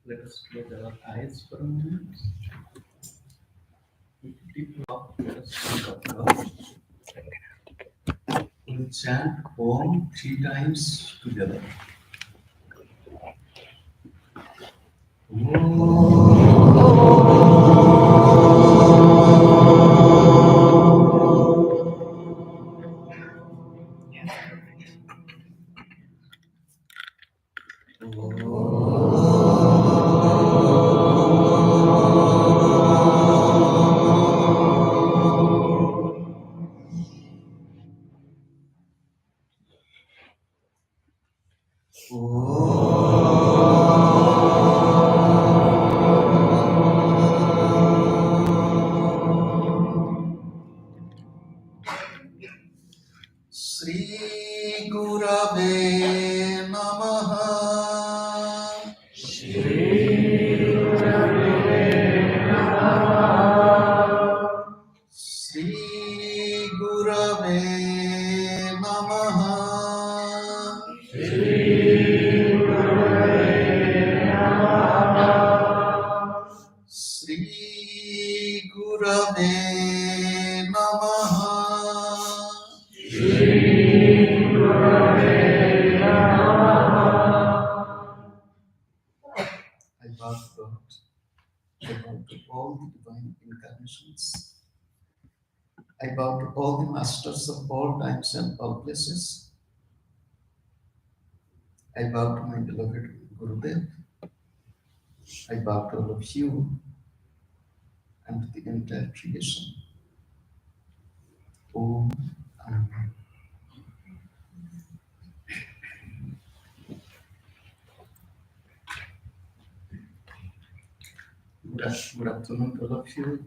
Let us close our eyes for a moment. With deep love, let us think of God. We'll chant Om 3 times together. Shri Gurave Namaha. Shri Gurave Namaha. Shri Gurave Namaha. Shri Gurave Namaha. Shri Gurave Namaha. I bow to God. I bow to all the divine incarnations. I bow to all the masters of all times and all places. I bow to my beloved Gurudev. I bow to all of you and to the entire creation. Om. Amen. Good afternoon to all of you.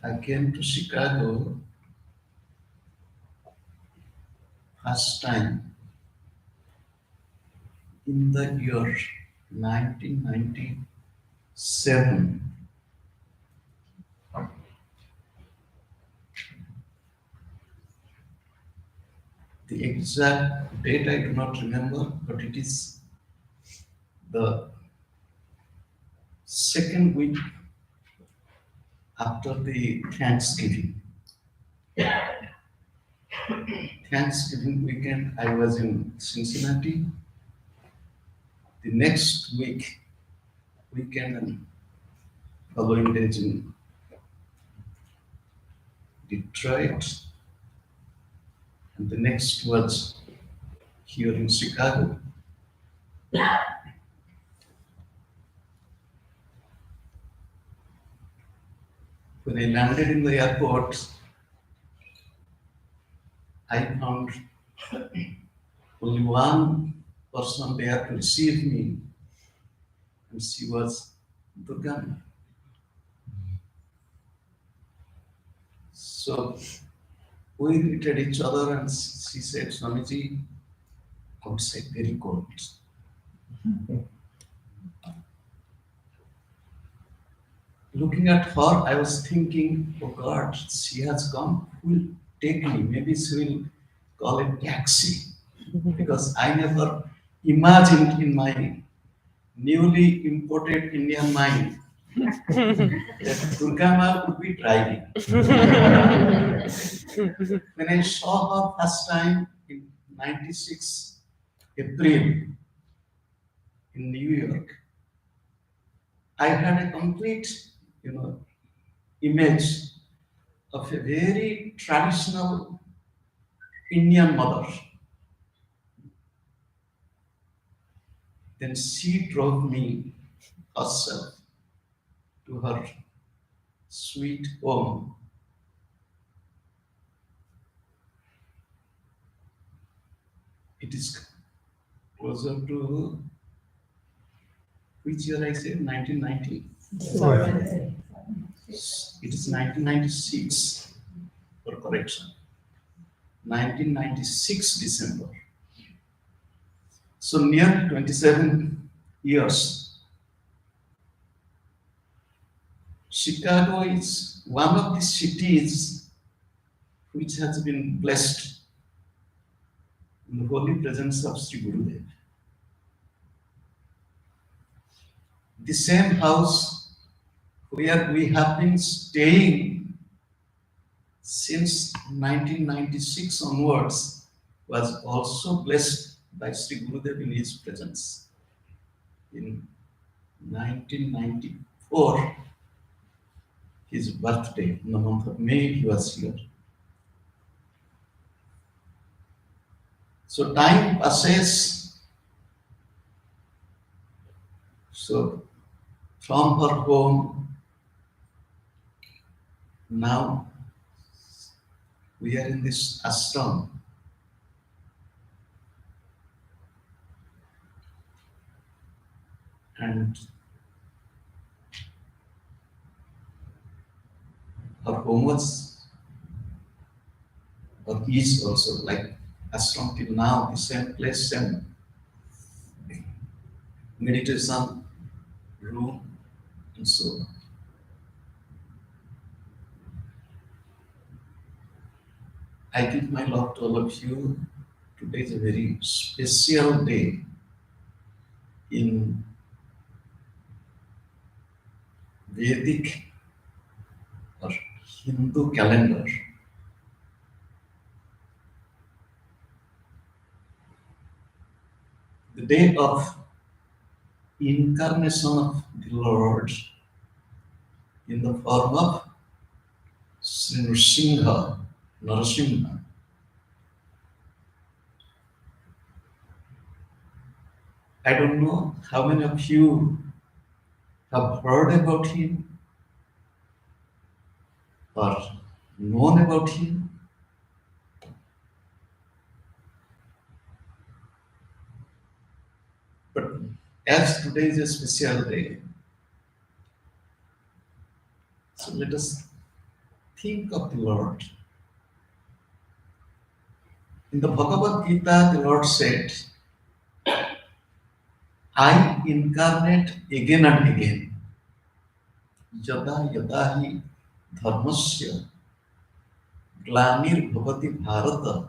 I came to Chicago first time in the year 1997. The exact date I do not remember, but it is the second week after the Thanksgiving. Thanksgiving weekend, I was in Cincinnati. The next weekend and following days in Detroit. And the next was here in Chicago. When I landed in the airport, I found only one person there to receive me, and she was Durga. So we greeted each other, and she said, Swamiji, outside very cold. Looking at her, I was thinking, oh God, she has come, who will take me? Maybe she will call a taxi. Because I never imagined in my newly imported Indian mind that Durga Ma would be driving. When I saw her first time in 96 April in New York, I had a complete, image of a very traditional Indian mother. Then she drove me herself to her sweet home. It is closer to which year I said 1990. It is 1996 for correction. 1996 December. So near 27 years, Chicago is one of the cities which has been blessed in the holy presence of Sri Gurudev. The same house where we have been staying since 1996 onwards was also blessed by Sri Gurudev in his presence. In 1994, his birthday, in the month of May, he was here. So time passes. So from her home, now we are in this ashram. And her home was, or is also like ashram till now, the same place, same meditation room, and so on. I give my love to all of you. Today is a very special day in Vedic or Hindu calendar. The day of incarnation of the Lord in the form of Sri Narasimha. I don't know how many of you have heard about him or known about him. But as today is a special day, so let us think of the Lord. In the Bhagavad Gita, the Lord said, I incarnate again and again. Yada yada hi dharmasya glanir bhavati bharata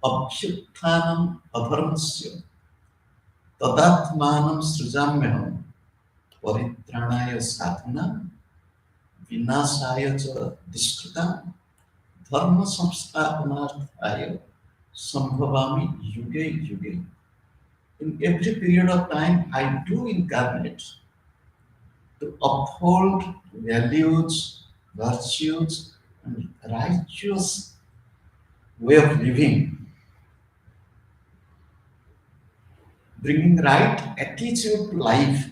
abhyutthanam adharmasya tadatmanam srijamyaham paritranaya sadhana vinasaya cha diskritam dharma samsthapanarthaya sambhavami yuge yuge. In every period of time, I do incarnate to uphold values, virtues, and righteous way of living, bringing right attitude to life.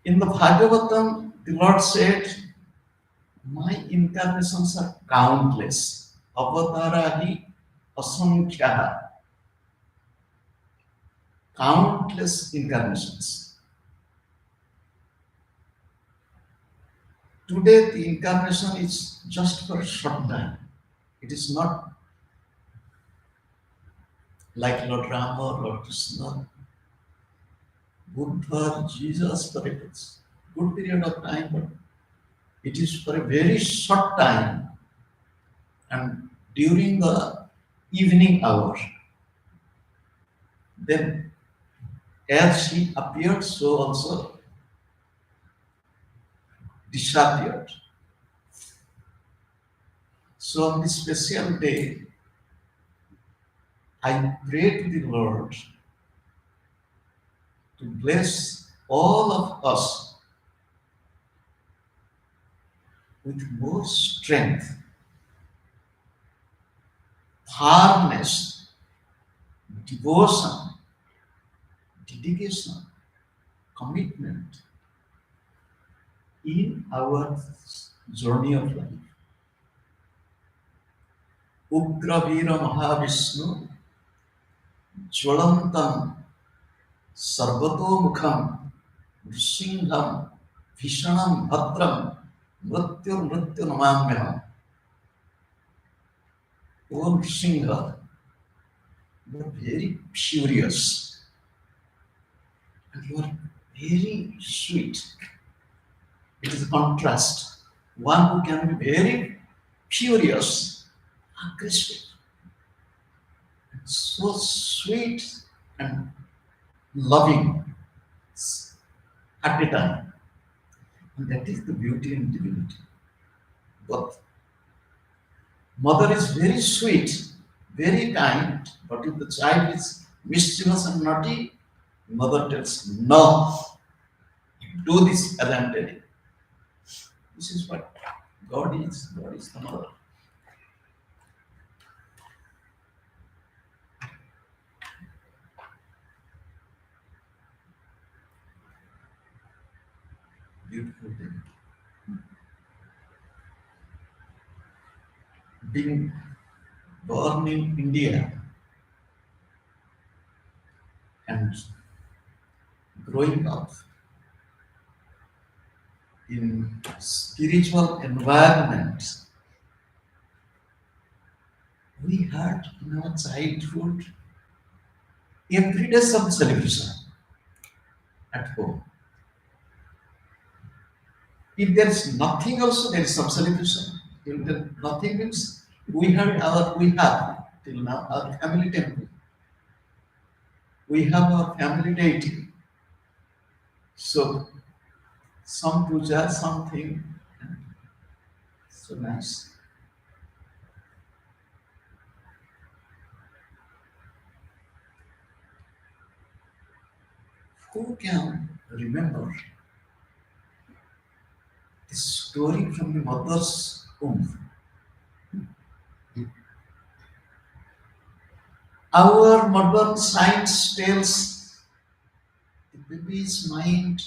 In the Bhagavatam, the Lord said, my incarnations are countless. Avatarahi asankhyaha. Countless incarnations. Today, the incarnation is just for a short time. It is not like Lord Rama, Lord Krishna, Buddha, Jesus, for a good period of time, but it is for a very short time. And during the evening hour, then as he appeared, so also disappeared. So on this special day, I pray to the Lord to bless all of us with more strength, firmness, devotion, dedication, commitment in our journey of life. Ugravira Mahavishnu Jwalantam Sarvatomukham Nrsingham Vishanam Bhadram Mrityu Namamyam. O Nrsimha, You are very furious and you are very sweet. It is a contrast. One who can be very furious, aggressive, so sweet and loving at a time. And that is the beauty and divinity. But mother is very sweet, very kind, but if the child is mischievous and naughty, mother tells, no, do this as I am telling. This is what God is. God is the mother. Beautiful thing. Being born in India and growing up in spiritual environment, we had in our childhood every day some celebration at home. If there is nothing also, there is some celebration. If there nothing means we have till now our family temple. We have our family deity. So some puja, something so nice. Who can remember the story from the mother's womb? Our modern science tells the baby's mind,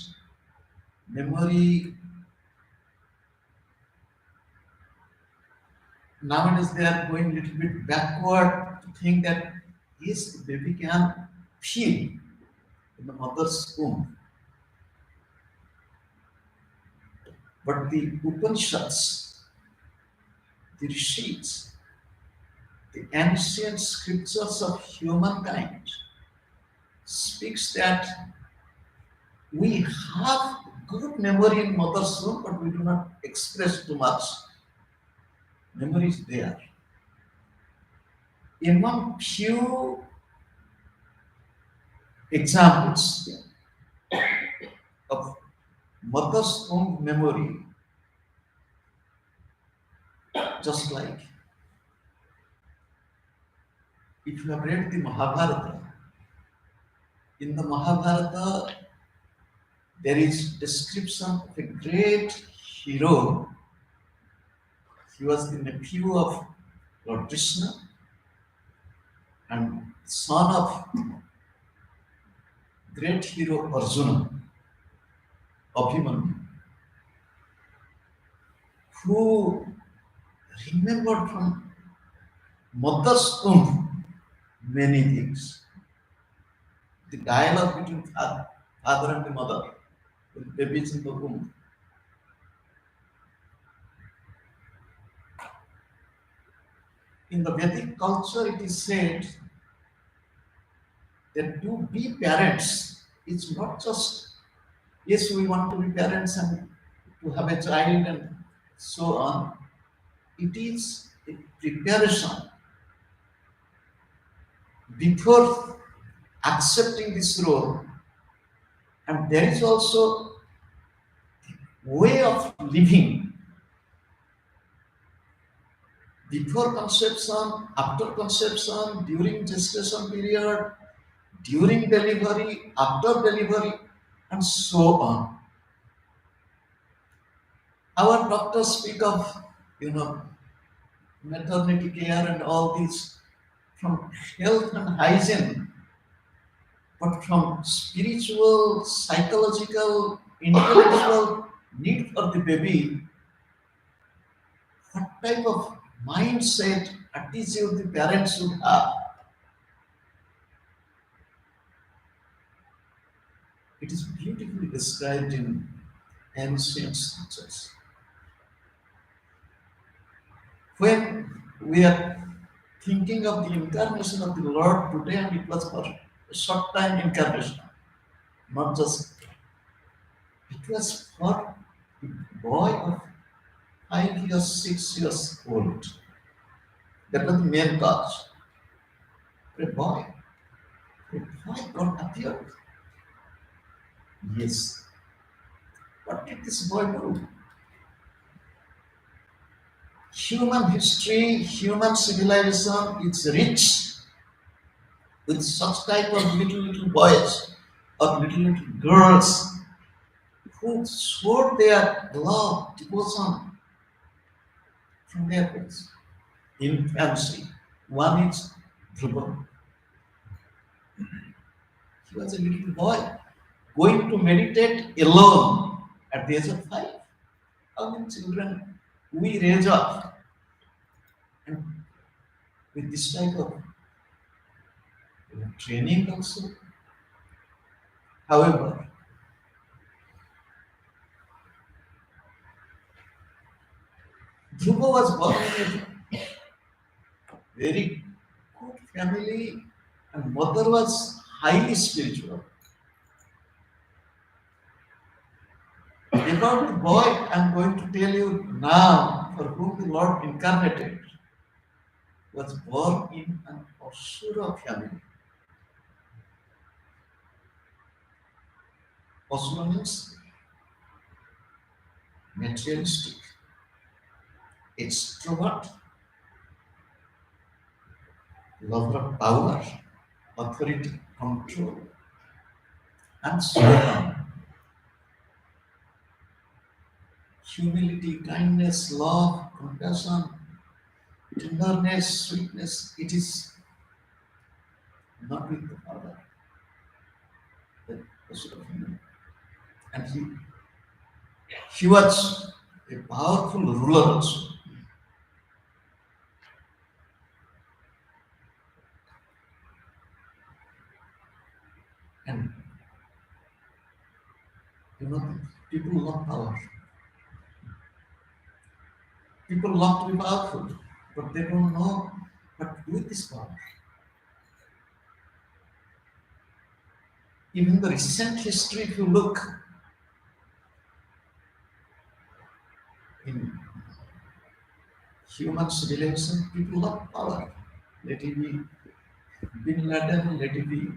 memory. Nowadays they are going a little bit backward to think that yes, the baby can feel in the mother's womb. But the Upanishads, the Rishis, the ancient scriptures of humankind speaks that we have good memory in mother's womb, but we do not express too much. Memory is there. Among few examples of mother's womb memory, just like if you have read the Mahabharata, in the Mahabharata there is description of a great hero. He was the nephew of Lord Krishna and son of great hero Arjuna, Abhimanyu, who remembered from mother's womb many things. The dialogue between father and the mother, with babies in the womb. In the Vedic culture, it is said that to be parents is not just, yes, we want to be parents and to have a child and so on. It is a preparation before accepting this role, and there is also way of living before conception, after conception, during gestation period, during delivery, after delivery, and so on. Our doctors speak of, maternity care and all these from health and hygiene, but from spiritual, psychological, intellectual need for the baby, what type of mindset, attitude the parents should have. It is beautifully described in ancient scriptures. When we are thinking of the incarnation of the Lord today, and it was for a short time incarnation, not just, it was for a boy of 5 years, 6 years old. That was the main cause. A boy God appeared. Yes. What did this boy do? Human history, human civilization is rich with such type of little boys or little girls who showed their love, devotion from their parents in fancy. One is Dhruva. He was a little boy going to meditate alone at the age of 5. How many children we raise up and with this type of training also? However, Dhruva was born in a very good family and mother was highly spiritual. About the boy, I'm going to tell you now, for whom the Lord incarnated, was born in an Asura family. Asura means materialistic, extrovert, lover of power, authority, control, and so on. Humility, kindness, love, compassion, tenderness, sweetness, it is not with the Father. The Asura family. And he was a powerful ruler also. And you know, people love power. People love to be powerful, but they don't know what to do with this power. Even the recent history, if you look in human civilization, people love power. Let it be Bin Laden, let it be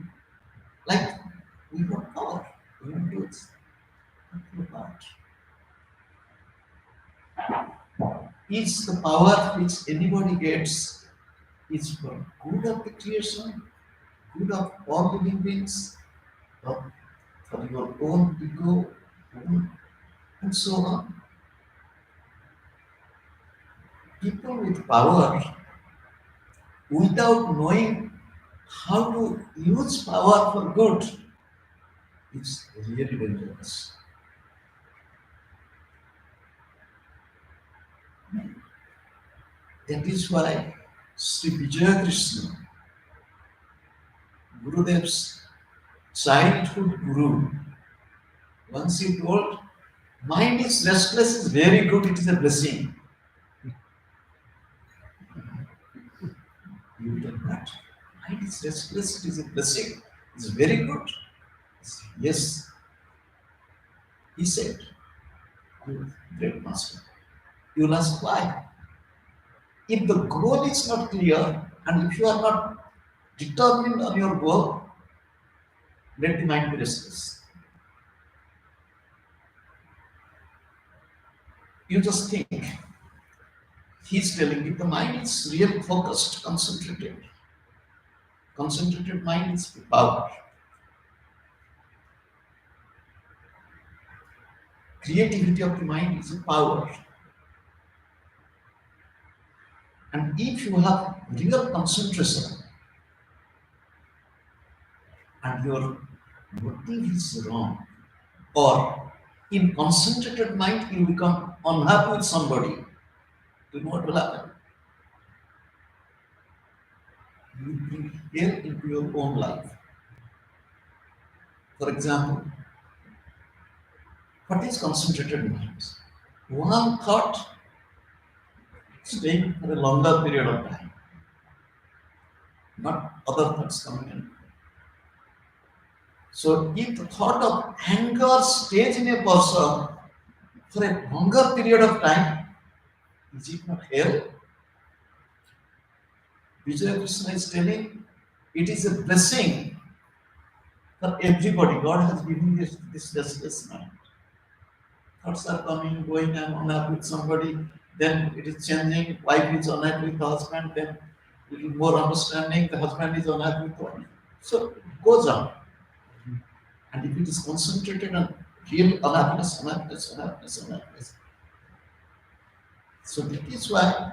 like we want power, we want to do it. But is the power which anybody gets is for good of the creation, good of all living beings, or for your own ego, and so on. People with power, without knowing how to use power for good, is really dangerous. That is why Sri Vijaya Krishna, Gurudev's childhood guru, once he told, mind is restless is very good, it is a blessing. You tell that. Mind is restless, it is a blessing. It's very good. Yes, he said, good, great master. You'll ask why. If the goal is not clear and if you are not determined on your goal, let the mind be restless. You just think. He's telling if the mind is real focused, concentrated mind is power. Creativity of the mind is a power. And if you have real concentration and your motive is wrong, or in concentrated mind you become unhappy with somebody, you know what will happen? You bring hell into your own life. For example, what is concentrated mind? One thought staying for a longer period of time. not other thoughts coming in. So if the thought of anger stays in a person for a longer period of time, is it not hell? Vijay Krishna is telling it is a blessing for everybody. God has given this restless mind. Thoughts are coming, going, I'm unhappy with somebody, then it is changing, wife is unhappy with the husband, then little more understanding, the husband is unhappy with the wife. So it goes on. And if it is concentrated on real unhappiness, so that is why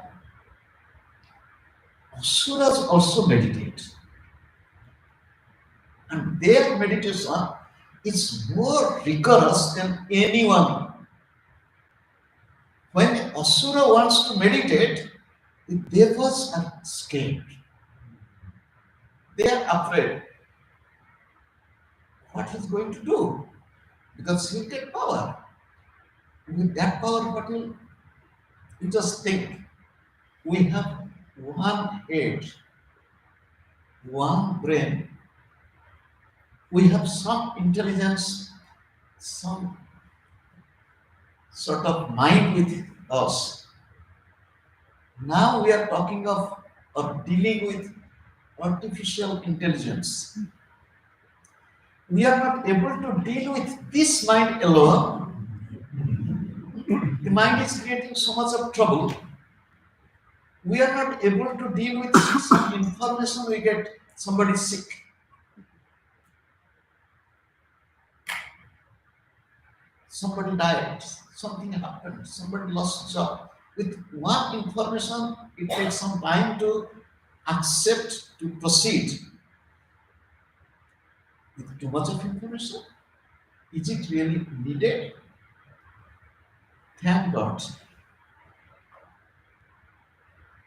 asuras also meditate. And their meditation is more rigorous than anyone. When asura wants to meditate, the devas are scared. They are afraid. What he's going to do? Because he'll get power. With that power, what will you just think? We have one head, one brain. We have some intelligence, some sort of mind with us. Now we are talking of or dealing with artificial intelligence. We are not able to deal with this mind alone. The mind is creating so much of trouble. We are not able to deal with some information we get somebody sick. Somebody died, something happened, somebody lost job. With one information, it takes some time to accept, to proceed. With too much of information, is it really needed? Thank God.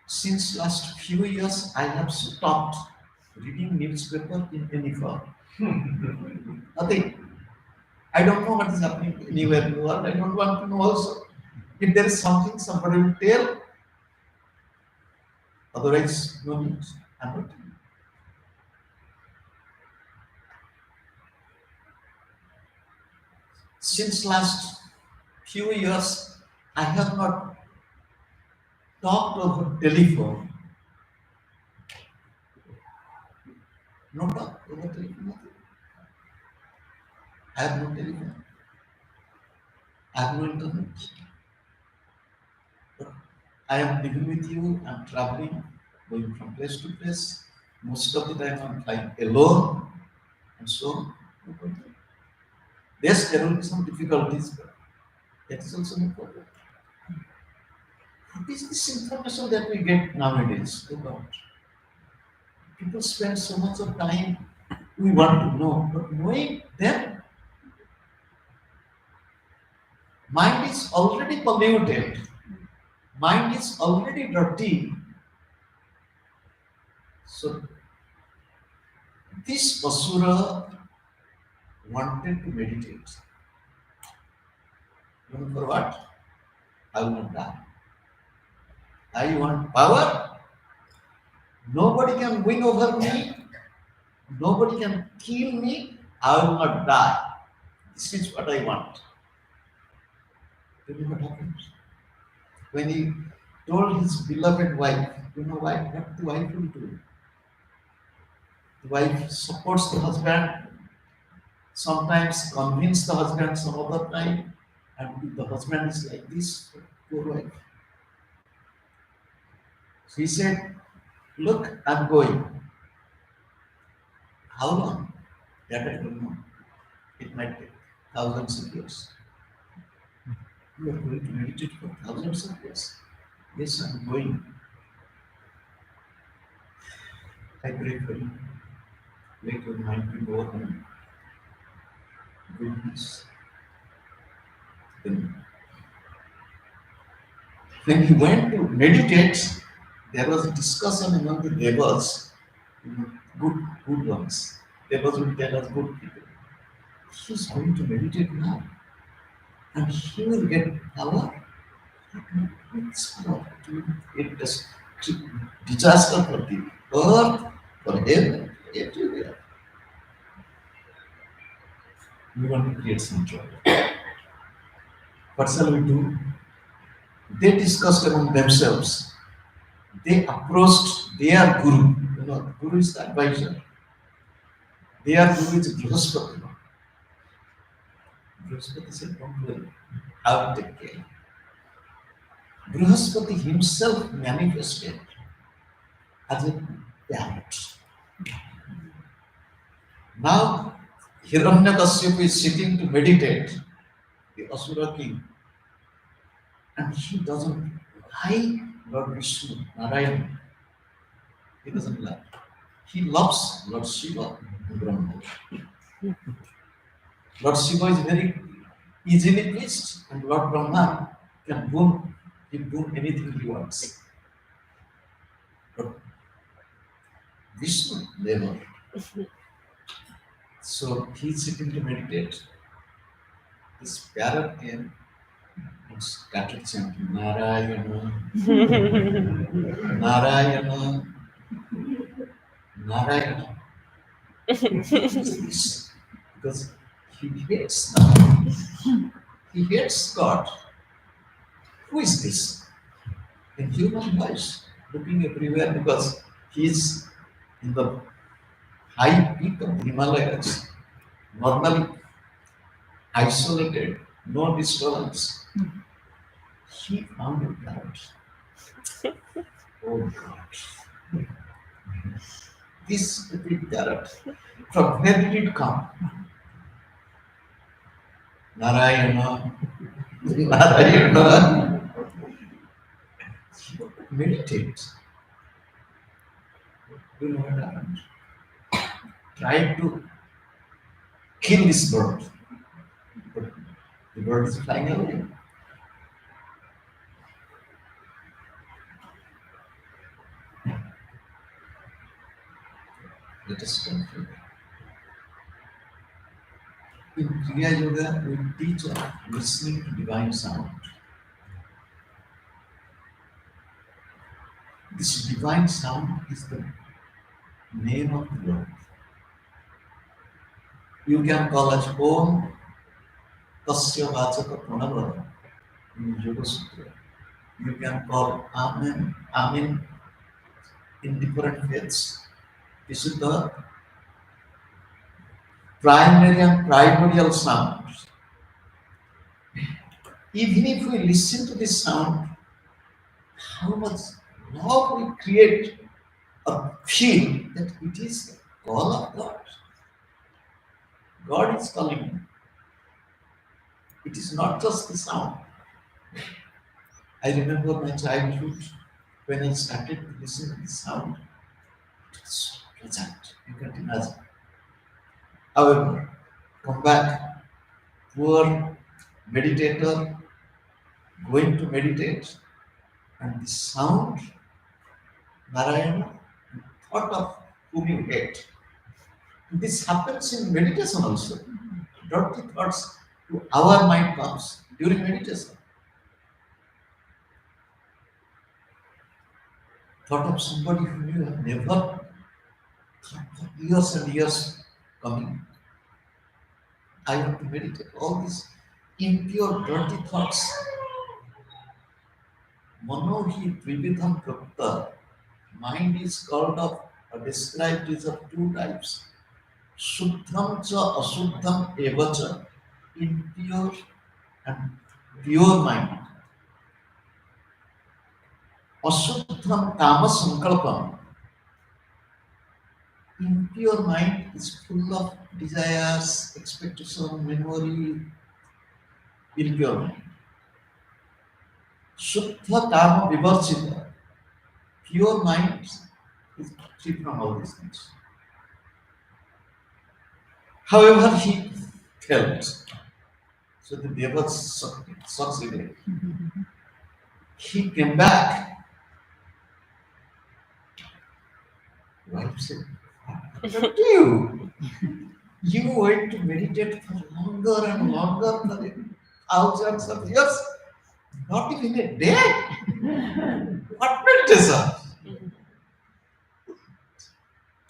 Since last few years, I have stopped reading newspaper in any form. Nothing. I don't know what is happening anywhere in the world. I don't want to know also. If there is something, somebody will tell. Otherwise, no news. I'm not. Since last few years, I have not talked over telephone. No talk over telephone. Nothing. I have no telephone. I have no internet. But I am living with you. I'm traveling, going from place to place. Most of the time, I'm flying alone, and so on. No problem. Yes, there will be some difficulties, but that is also no problem. What is this information that we get nowadays? Oh God. People spend so much of time, we want to know, but knowing them, mind is already polluted, mind is already dirty. So, this Asura wanted to meditate. You know for what? I will not die. I want power. Nobody can win over me. Nobody can kill me. I will not die. This is what I want. You know what happens? When he told his beloved wife, you know why? What the wife will do? The wife supports the husband, sometimes convince the husband some other time, and if the husband is like this, poor wife. So he said, look, I'm going. How long? That I don't know. It might take thousands of years. You are going to meditate for thousands of years. Yes, I'm going. I pray for you. Let your mind be more on goodness. Then, when he went to meditate, there was a discussion among the devas, good ones. Devas will tell us good people. He's going to meditate now, and he will get power. It's power. It is disaster for the earth, for everywhere. We want to create some joy. What shall we do? They discussed among themselves. They approached their guru. You know, guru is the advisor. Their guru is Brihaspati. Brihaspati said, don't worry, I will take care. Brihaspati himself manifested as a parrot. Now, Hiranyakashipu is sitting to meditate, the Asura king, and he doesn't like Lord Vishnu, Narayan. He doesn't like. He loves Lord Shiva and Brahma. Lord Shiva is very easily pleased, and Lord Brahma can boon anything he wants. But Vishnu never. So he's sitting to meditate. This parrot came and started chanting Narayana, Narayana, Narayana. Because he hates Narayana. He hates God. Who is this? In human voice, looking everywhere because he is in the high peak of the Himalayas, normally isolated, no disturbance. He found a parrot. Oh God. This stupid parrot. From where did it come? Narayana. Narayana. Meditate. Do you know what happened? Try to kill this bird. But the bird is flying away. Let us conclude. In Kriya Yoga, we teach of listening to divine sound. This divine sound is the name of the Lord. You can call it Om Tasya Vachaka Pranava in Yoga Sutra. You can call Amen, Amen in different faiths. This is the primary and primordial sound. Even if we listen to this sound, how much love we create or feel that it is the call of God. God is calling you. It is not just the sound. I remember my childhood when I started to listen to the sound. It was so pleasant. You can imagine. However, come back, poor meditator, going to meditate, and the sound, Narayana, thought of whom you hate. This happens in meditation also. Dirty thoughts to our mind comes during meditation. Thought of somebody whom you have never thought for years and years coming. I want to meditate. All these impure, dirty thoughts. Manohi Trividham Prapta. Mind is called of or described as of two types. Shuddham cha ashuddham evacha. Impure and pure mind. Ashuddham kama sankalpam. Impure mind is full of desires, expectation, memory, impure mind. Shuddha kama vivarchita. Pure mind is free from all these things. However, he felt. So the devil succeeded. He came back. Wife said, "What happened to you? You went to meditate for longer and longer, for thousands of years, not even a day. What meditation?"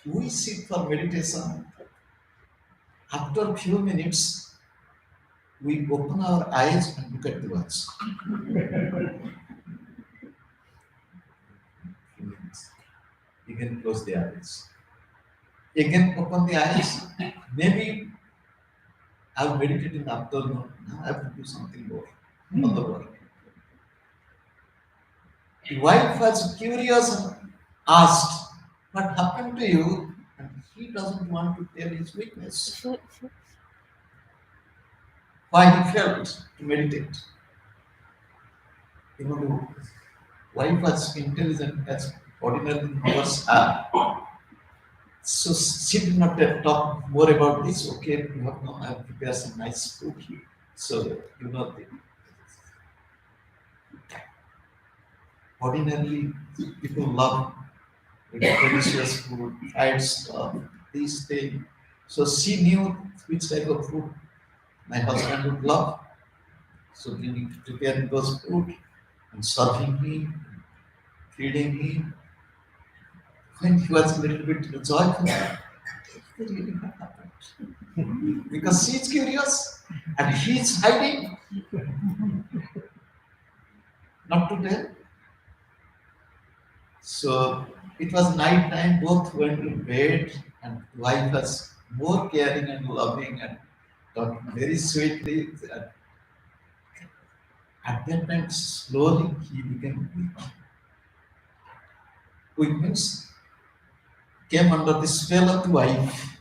We sit for meditation. After a few minutes, we open our eyes and look at the watch. Few minutes. You can close the eyes. Again, open the eyes. Maybe I've meditated in the afternoon. Now I have to do something more. Other work. The wife was curious and asked, "What happened to you?" And he doesn't want to tell his weakness. Why he felt to meditate. You know, the wife was intelligent as ordinary mothers are. So she did not talk more about this. Okay, you have now I have prepared some nice food here. So you know the ordinarily people love delicious food, fried stuff, these things. So she knew which type of food my husband would love. So we preparing those food and serving me, feeding me. When he was a little bit joyful, really what happened? Because she's curious and he's hiding, not to tell. So it was night time, both went to bed, and wife was more caring and loving and talking very sweetly. And at that time, slowly he became weak. Weak means came under the spell of the wife.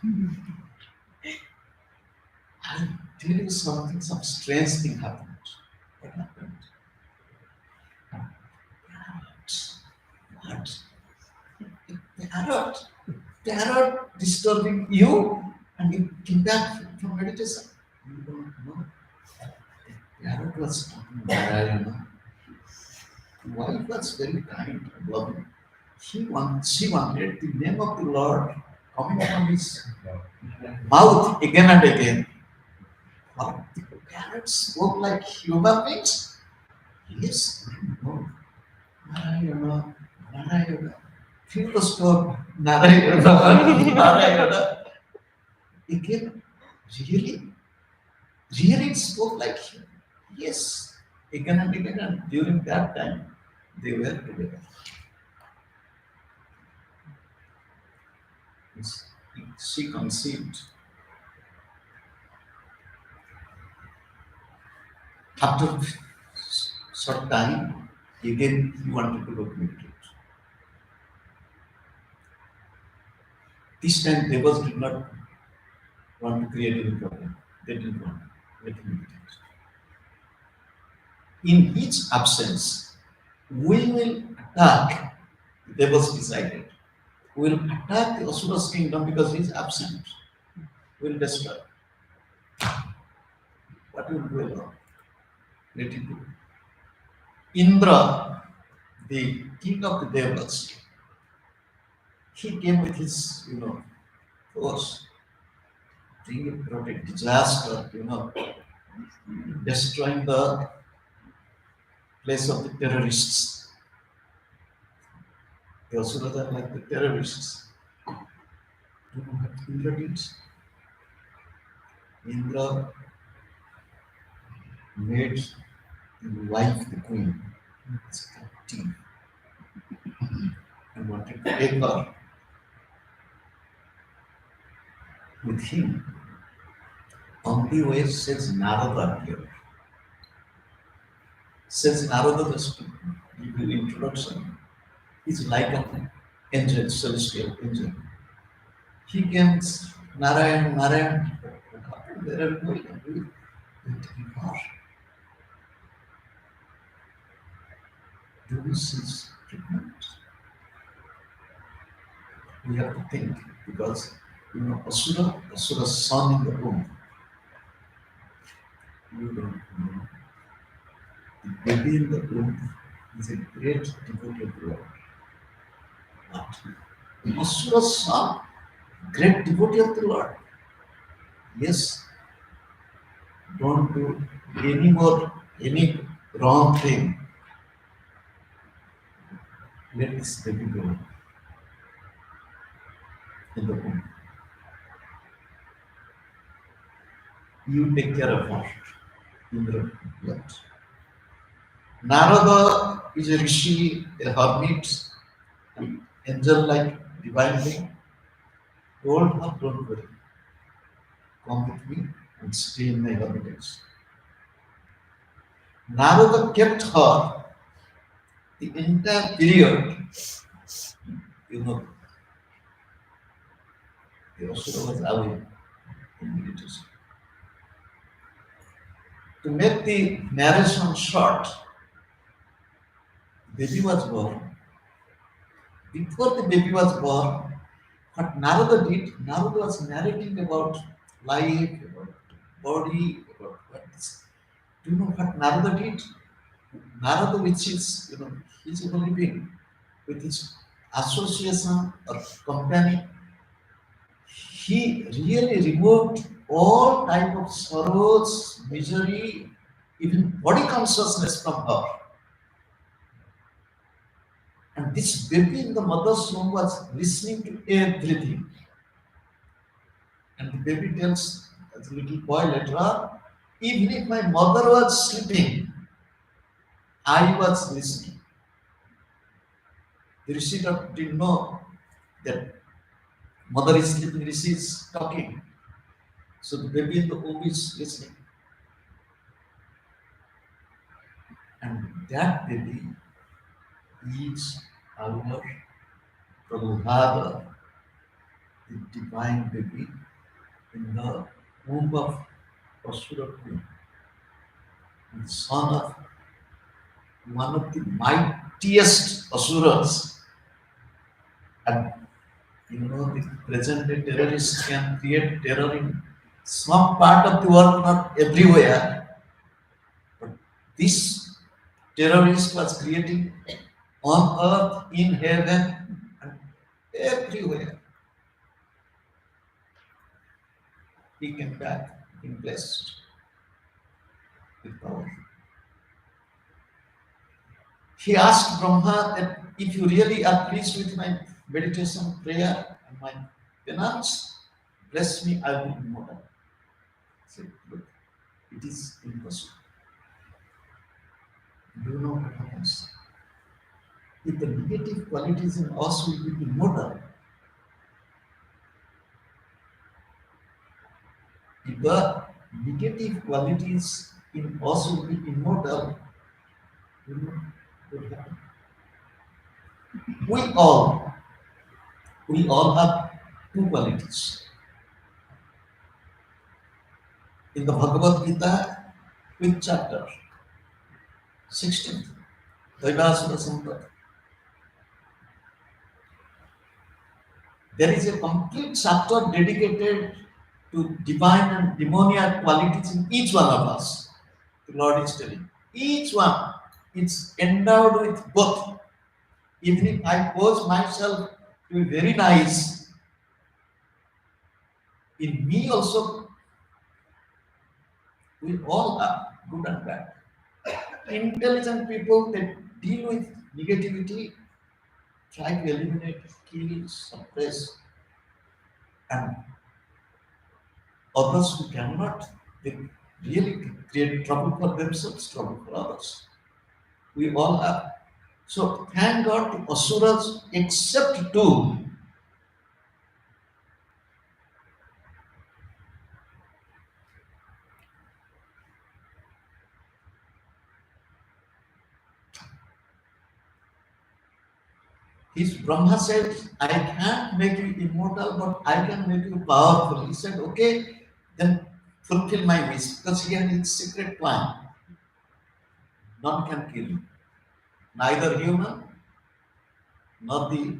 I'll tell you something, some strange thing happened. What happened? What? Parrot? Parrot disturbing you and you came back from meditation? You don't know. Parrot was talking Narayana. Wife was very kind and loving. She wanted the name of the Lord coming from his mouth again and again. What? The parrots spoke like human beings? Yes, no. Narayana, Narayana. Feel the storm. Narayana, Narayana. Again, really? Really it spoke like him? Yes. Again and again, and during that time, they were together. It's- She conceived. After short time, again he wanted to go to meditate. This time Devas did not want to create any problem. They didn't want to let him meditate. In his absence, we will attack. Devas decided. We will attack the Asura's kingdom because he is absent. We will destroy. What will go along? Let it go. Indra, the king of the Devas, he came with his, force. He brought a disaster, destroying the place of the terrorists. The Asuras are like the terrorists. You know what Indra did? Indra made the wife the queen. It's captive and wanted to take her with him. On the way, says Narada appeared. Says Narada, just to give you the introduction, is like an angel, celestial angel. He came, Narayan, Narayan, there are going to be far. This is treatment. We have to think because Asura's son in the womb. You don't know. The baby in the womb is a great devotee of the Lord. But Asura's son, great devotee of the Lord. Yes, don't do any wrong thing. Let this baby go. in the womb. You take care of her. Indra left. Narada is a rishi, a hermit, an angel like divine being, told her, don't worry, come with me and stay in my hermitage. Narada kept her the entire period, you know, the Asura was away in meditation. To make the narration short, baby was born. Before the baby was born, what Narada did, Narada was narrating about life, about body, about what is. Do you know what Narada did? Narada, which is, he's a holy being, with his association or company, he really removed all type of sorrows, misery, even body consciousness from her. And this baby in the mother's womb was listening to everything. And the baby tells as a little boy later on, even if my mother was sleeping, I was listening. The Rishi didn't know that mother is sleeping, Rishi is talking. So the baby in the womb is listening. And that baby is our Prabhupada, the divine baby in the womb of Asura Queen, the son of one of the mightiest Asuras. And the present day terrorists can create terror in some part of the world, not everywhere. But this terrorist was creating on earth, in heaven, and everywhere. He came back in blessed with power. He asked Brahma that if you really are pleased with my meditation, prayer, and my penance, bless me, I will be immortal. He said, look, it is impossible. Do you know what happens? If the negative qualities in us will be immortal, if the negative qualities in us will be immortal, you know what will happen? We all, we all have two qualities. In the Bhagavad Gita, which chapter? 16th, Vaibhasura Sampad. There is a complete chapter dedicated to divine and demoniac qualities in each one of us. The Lord is telling. Each one is endowed with both. Even if I pose myself to be very nice, in me also we all have good and bad. Intelligent people that deal with negativity try to eliminate, kill, suppress, and others who cannot, they really create trouble for themselves, trouble for others. We all have. So thank God the Asuras, except two, his Brahma said, I can't make you immortal, but I can make you powerful. He said, okay, then fulfill my wish, because he had his secret plan. None can kill me. Neither human nor the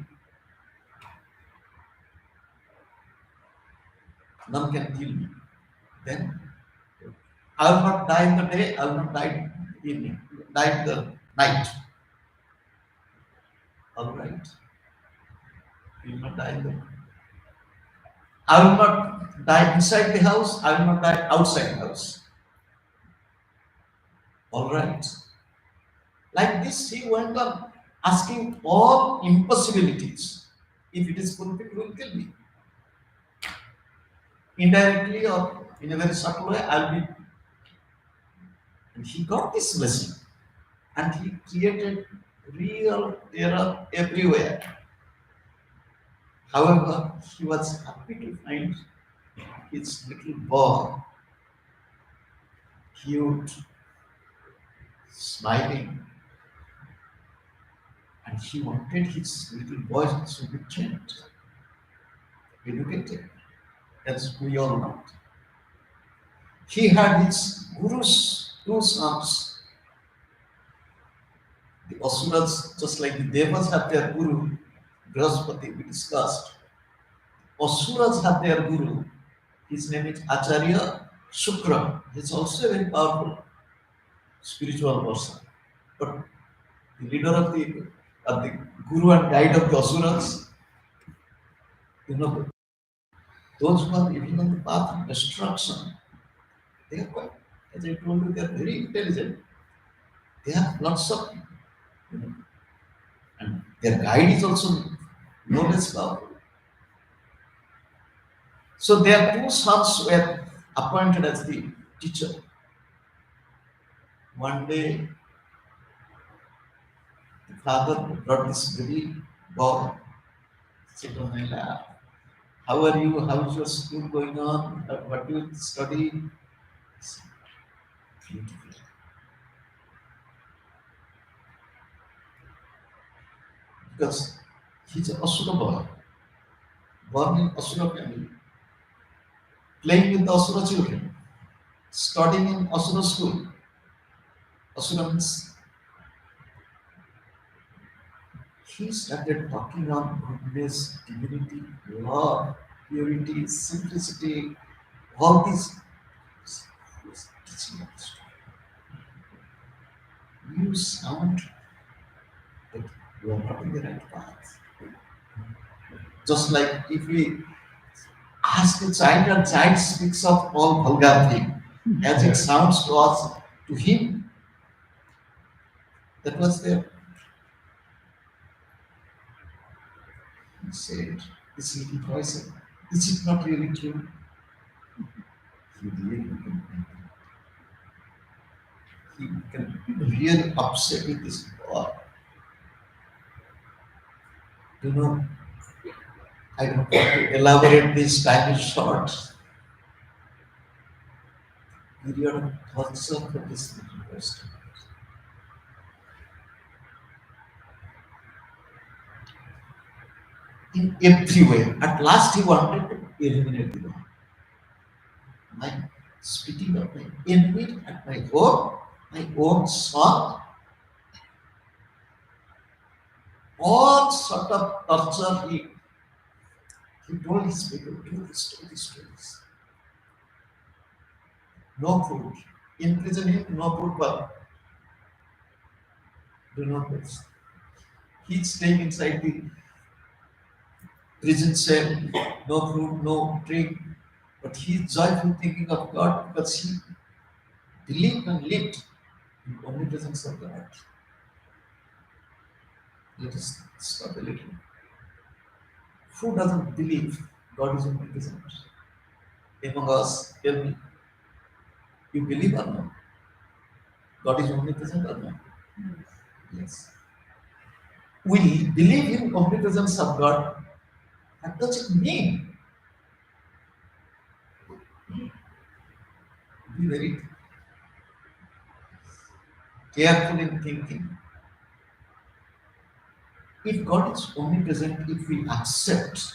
none can kill me. Then I will not die in the day, I will not die in the evening, die in the night. All right. You will not die in the I will not die inside the house, I will not die outside the house. All right. Like this, he went on asking all impossibilities. If it is fulfilled, will kill me. indirectly or in a very subtle way, I'll be. And he got this blessing and he created real terror everywhere. However, he was happy to find his little boy, cute, smiling, and he wanted his little boy to be trained, educated, as we all know. He had his gurus, two sons. The Asuras, just like the Devas have their guru, Brihaspati, we discussed. Asuras have their guru. His name is Acharya Shukra. He's also a very powerful spiritual person. But the leader of the guru and guide of the Asuras, you know, those who are even on the path of destruction, they are quite, as I told you, they are very intelligent. They have lots of, you know, and their guide is also no less powerful. So their two sons were appointed as the teacher. One day, the father brought this very boy, sit on my lap. How are you? How is your school going on? What do you study? Beautiful. Because he's an Asura boy, born in Asura family, playing with the Asura children, studying in Asura school. Asura means he started talking on goodness, divinity, love, purity, simplicity, all these. He was teaching us. You sound that you are not in the right path. Just like if we ask a child and child speaks of all vulgar thing, as it sounds to us, to him, that was there. He said, this little boy said, is it not really true? He really can really upset with this boy. You know, I don't want to elaborate this, time is short. Period of torture for this little person. In every way. At last he wanted to eliminate the law. My spitting of my enemy at my own son, all sort of torture he told his people, do these stories. No food. Imprison him, no food for do not waste. He's staying inside the prison cell, no food, no drink. But he's joyful thinking of God because he believed and lived in omnipresence of God. Let us stop a little. Who doesn't believe God is omnipresent? Among us, tell me, you believe or not? God is omnipresent or not? Yes. We believe in omnipresence of God. What does it mean? Be very careful in thinking. If God is omnipresent, if we accept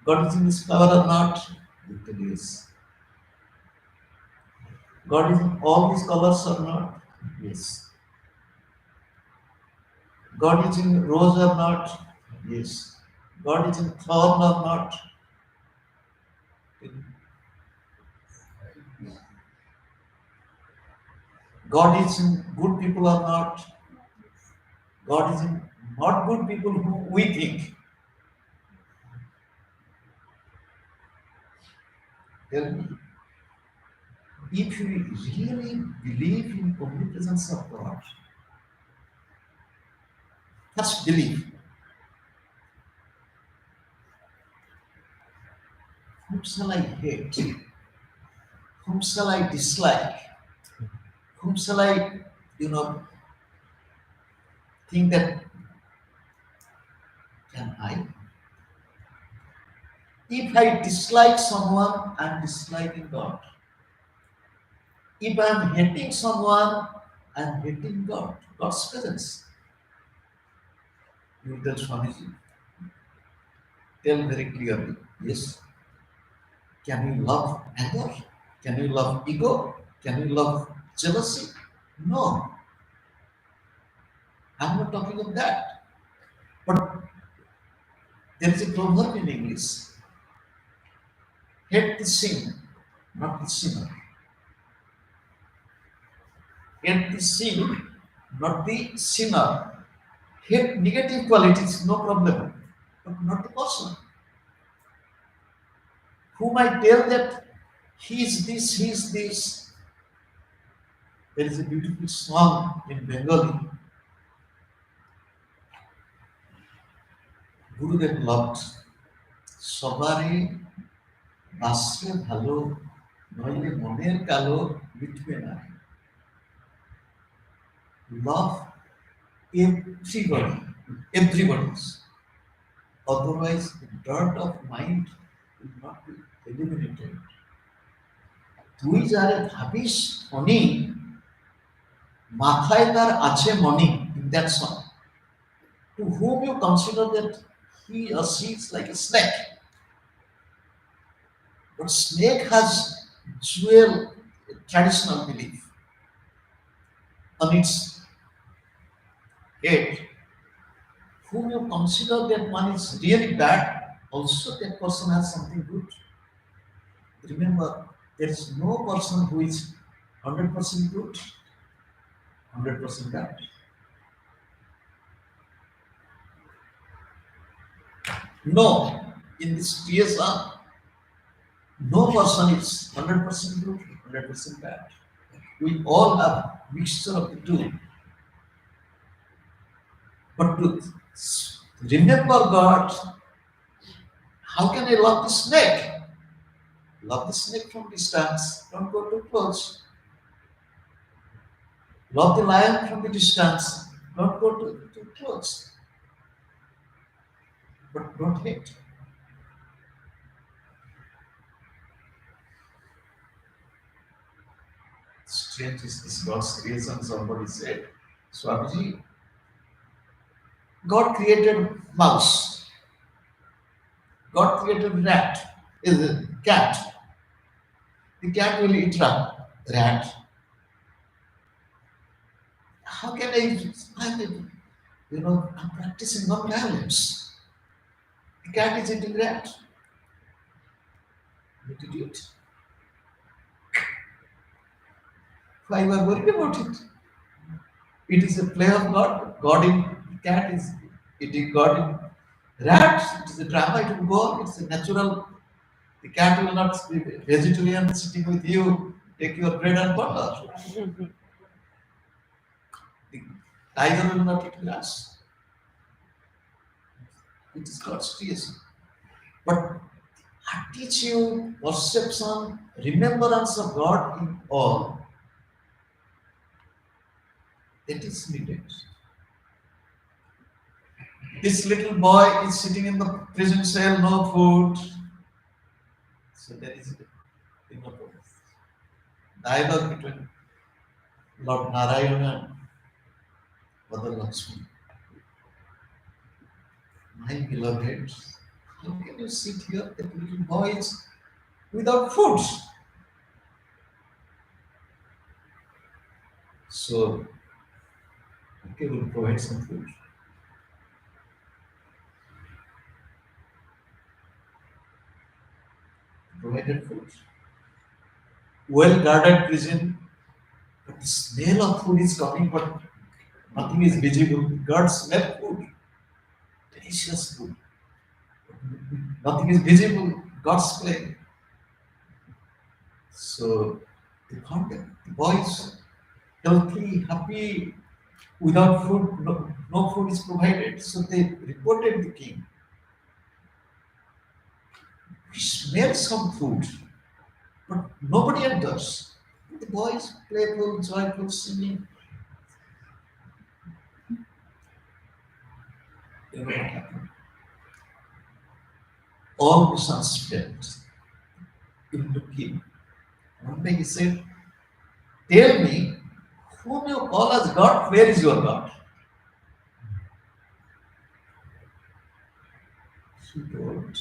God is in His power or not, it is. God is in all His colors or not? Yes. God is in rose or not? Yes. God is in thorn or not? God is in good people or not? God is in not good people who we think. Tell me, if you really believe in omnipresence of God, first believe. whom shall I hate? Whom shall I dislike? Whom shall I, you know, think that can I? If I dislike someone, I'm disliking God. If I'm hating someone, I'm hating God, God's presence. You tell Swamiji, tell very clearly, yes. Can you love anger? Can you love ego? Can you love jealousy? No, I'm not talking of that. But there is a proverb in English: hate the sin, not the sinner. Hate the sin, not the sinner. Hate negative qualities, no problem, but not the person. Whom I tell that he is this, he is this. There is a beautiful song in Bengali. Gurudev loved. সবারে বাসরে ভালো নইলে মনের কালো মিটবে না love everybody otherwise the dirt of mind will not be eliminated তুই যারে ভাবিস মনি মাথায় তার আছে মনি in that song to whom you consider that he or she is like a snake. But snake has dual traditional belief on its head. Whom you consider that one is really bad, also that person has something good. Remember, there is no person who is 100% good, 100% bad. No, in this TSR, no person is 100% good, 100% bad. We all have mixture of the two. But to remember God, how can I love the snake? Love the snake from distance, don't go too close. Love the lion from the distance, don't go too close. But don't hate. Strange is this God's creation, somebody said. Swamiji, God created mouse. God created rat, is a cat. The cat will eat rat. How can I'm practicing non-violence. The cat is eating rat. Let it eat. Why you are worried about it? It is a play of God. God in cat is eating God in rat. It is a drama, it will go on. It's a natural. The cat will not be vegetarian sitting with you, take your bread and butter. The tiger will not eat grass. It is God's creation. But I teach you perception, remembrance of God in all. That is needed. This little boy is sitting in the prison cell, no food. So there is dialogue between Lord Narayana and Mother Lakshmi. My beloved, how can you sit here, that little boy is without food? So, okay, we'll provide some food. Provided food. Well guarded prison, but the smell of food is coming, but nothing is visible. God smell food, delicious food. Nothing is visible. God's play. So they found that the boys healthy, happy, without food, no food is provided. So they reported the king. We smell some food, but nobody enters. The boys playful, joyful, singing. You know what happened? All missions failed. Even to him. One day he said, tell me, whom you call as God, where is your God? He told,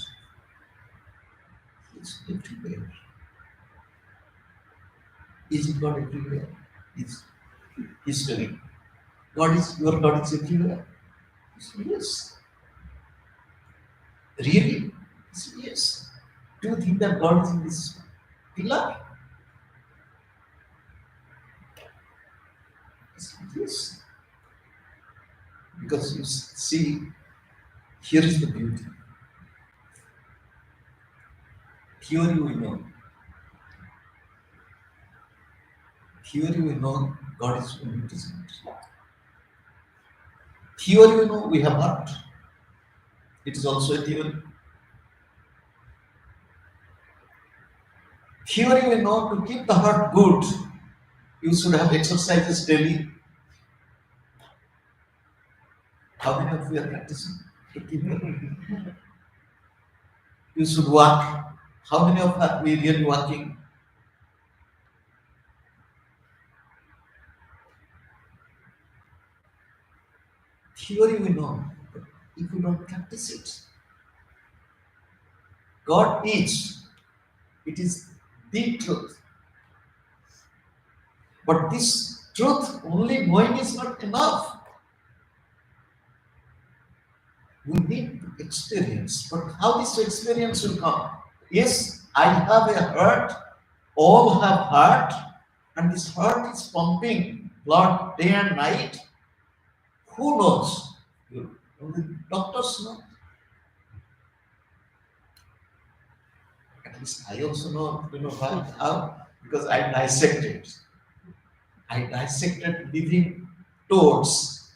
he's everywhere. Is God everywhere? Is history. Your God is everywhere. He said, yes. Really? He said, yes. Do you think that God is in this pillar? He said, yes. Because you see, here is the beauty. Theory we know. Theory we know God is omnipresent. Theory we know we have heart. It is also a theory. Theory we know to keep the heart good, you should have exercises daily. How many of you are practicing to keep the You should walk. How many of us are we really walking? Theory we know, but if we don't practice it, God is. It is the truth. But this truth only knowing is not enough. We need to experience. But how this experience will come? Yes, I have a heart, all have heart, and this heart is pumping blood day and night. Who knows? Only doctors know. At least I also know, why, how? Because I dissected. I dissected living toads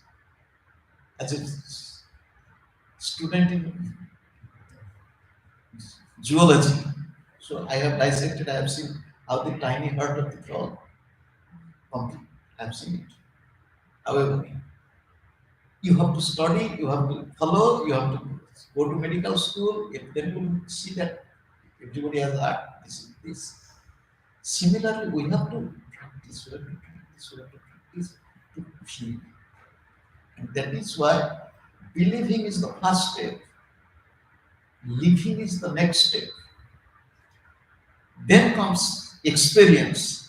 as a student in zoology. So I have dissected, I have seen how the tiny heart of the frog pumping. I have seen it. However, you have to study, you have to follow, you have to go to medical school, if then you will see that everybody has heart, this is this. Similarly, we have to practice, we have to practice, we have to practice to feel. And that is why believing is the first step, living is the next step. Then comes experience,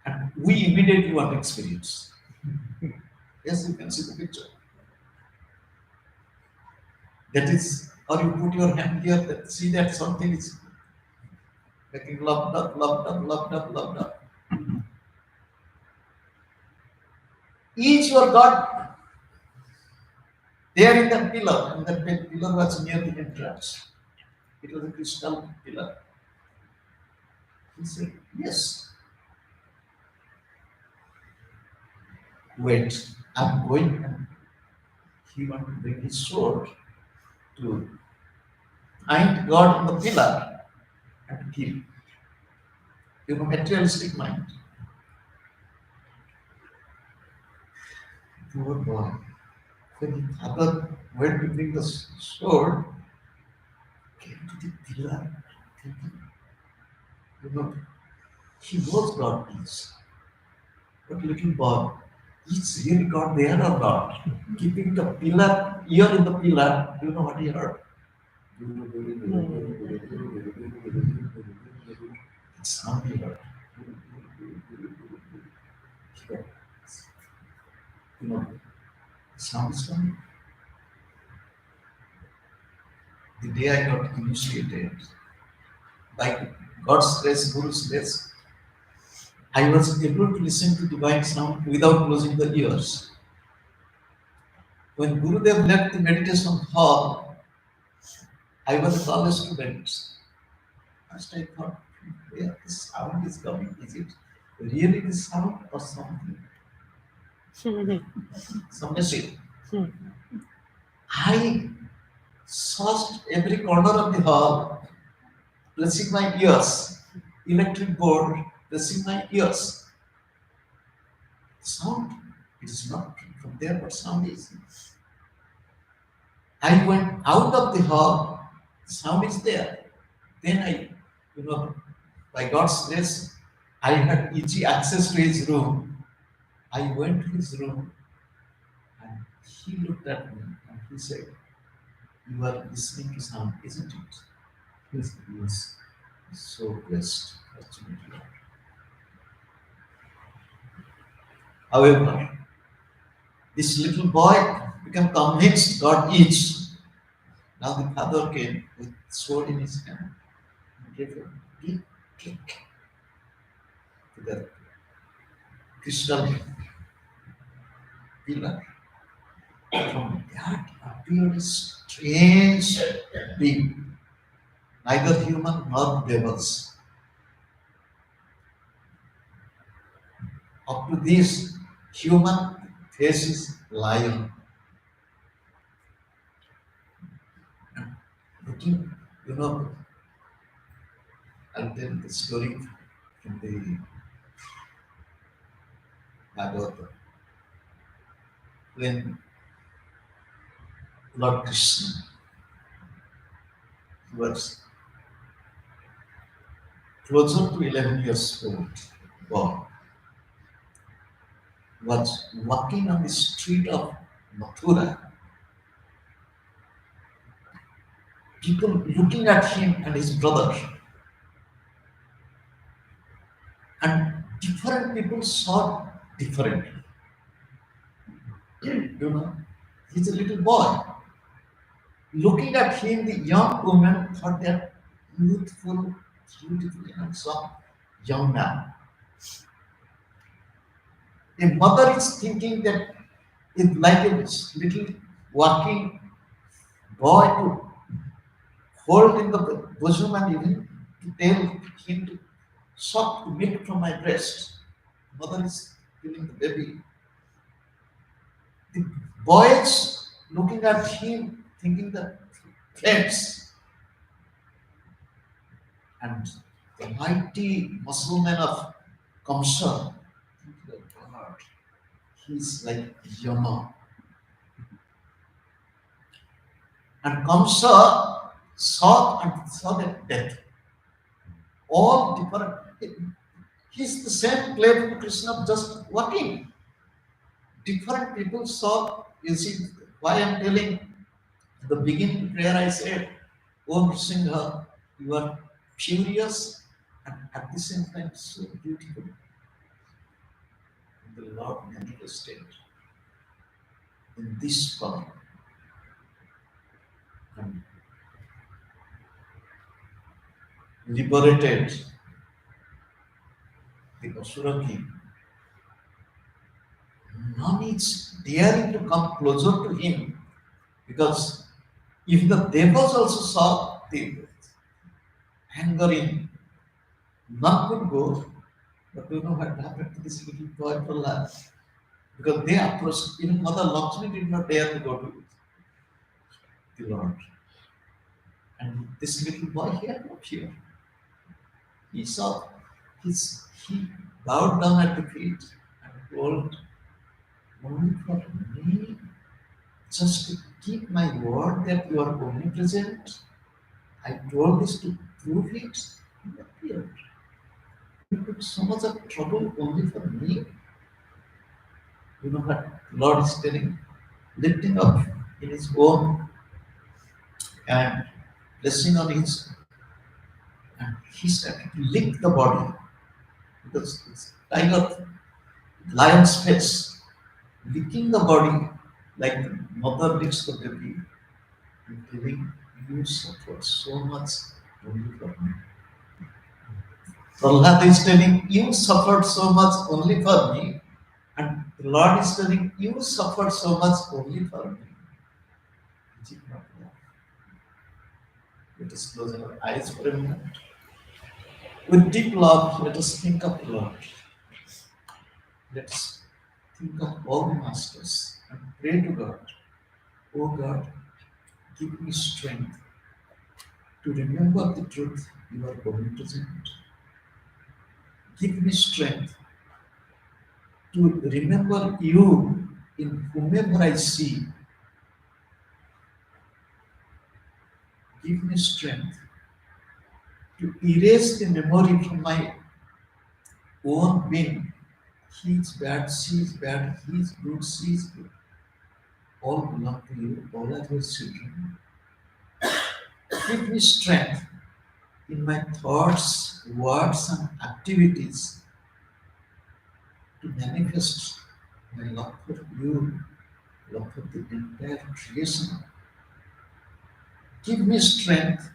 and we immediately want experience. Yes, you can see the picture. That is, or you put your hand here, that see that something is making loved up, loved up, loved up, loved up. Each your God there in that pillar, and that pillar was near the entrance. It was a crystal pillar. He said, yes, wait, I'm going. And he wanted to bring his sword to find God in the pillar and kill. Materialistic mind. Poor boy. When his father went to bring the sword, came to the pillar, thinking, you know, he knows God is. But little boy, is really God there or not? Keeping the pillar, ear in the pillar, you know what he heard? It's sound he heard. You know, sound is coming. The day I got initiated, by God's grace, Guru's grace, I was able to listen to divine sound without closing the ears. When Gurudev left the meditation hall, I was a college student. First I thought, where this sound is coming? Is it really the sound or something? Some message. I searched every corner of the hall, pressing my ears. Electric board, pressing my ears. Sound, it is not from there, but sound is. I went out of the hall, sound is there. Then by God's grace, I had easy access to his room. I went to his room and he looked at me and he said, "You are listening to sound, isn't it?" Yes, yes. So blessed, fortunately. However, this little boy became convinced God is. Now the father came with sword in his hand and gave a big kick to the crystal pillar. From that appeared a strange being, neither human nor devils. Up to this, human faces lion. Looking, you know, I'll tell the story from the Bhagavata. When Lord Krishna was closer to 11 years old, boy, was walking on the street of Mathura, people looking at him and his brother, and different people saw differently. You know, he's a little boy. Looking at him, the young woman thought that youthful, beautiful, handsome young man. A mother is thinking that it's like a little walking boy to hold in the bosom and even to tell him to suck milk from my breast. Mother is feeling the baby. The boys looking at him, thinking that friends, and the mighty Muslim of Kamsa, God, he's like Yama. And Kamsa saw that death. All different. He's the same playful Krishna just walking. Different people saw, you see, why I'm telling at the beginning prayer I said, "Oh Nrsimha, you are furious and at the same time so beautiful." The Lord manifested in this form and liberated the Asura king. None is daring to come closer to him because if the devas also saw the anger in, none could go. But you know what happened to this little boy Prahlad? Because they approached, even Mother Lakshmi did not dare to go to the Lord. And this little boy, he had no fear. He saw he bowed down at the feet and told, "Only for me, just to keep my word that you are omnipresent, I told this to prove it." He appeared. You took so much of trouble only for me. You know what Lord is telling? Lifting up in his own and blessing on his, and he started to lick the body because it's tiger, lion's face, licking the body like the mother licks the baby and telling, "You suffered so much only for me." Prahlad is telling, "You suffered so much only for me." And the Lord is telling, "You suffered so much only for me." Is it not enough? Let us close our eyes for a minute. With deep love, let us think of the Lord. Let us think of all the masters and pray to God. Oh God, Give me strength to remember the truth you are omnipresent. Give me strength to remember you in whomever I see. Give me strength to erase the memory from my own being. He is bad, she is bad, he is good, she is good. All belong to you, all are your children. Give me strength in my thoughts, words, and activities to manifest my love for you, love for the entire creation. Give me strength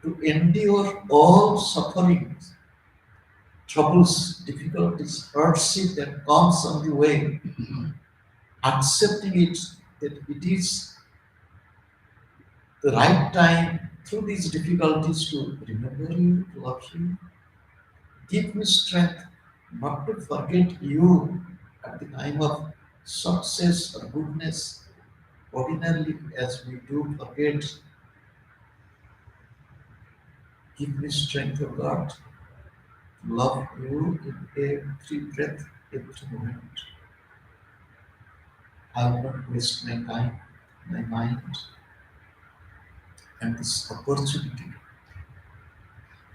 to endure all sufferings, troubles, difficulties, hardship that comes on the way, accepting it that it is the right time through these difficulties to remember you, to love you. Give me strength not to forget you at the time of success or goodness, ordinarily as we do forget. Give me strength, O God, to love you in every breath, every moment. I will not waste my time, my mind, and this opportunity.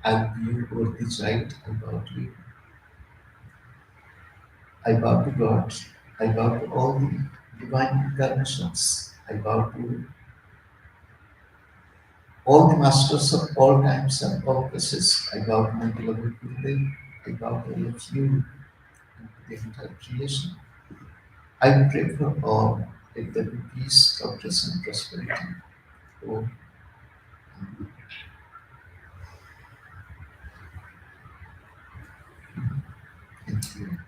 I will be your worthy child. I bow to you. I bow to God. I bow to all the divine incarnations. I bow to all the masters of all times and all places. I bow to my beloved Gurudev. I bow to all of you and to the entire creation. I pray for all. Let there be peace, progress, and prosperity. Oh, thank you.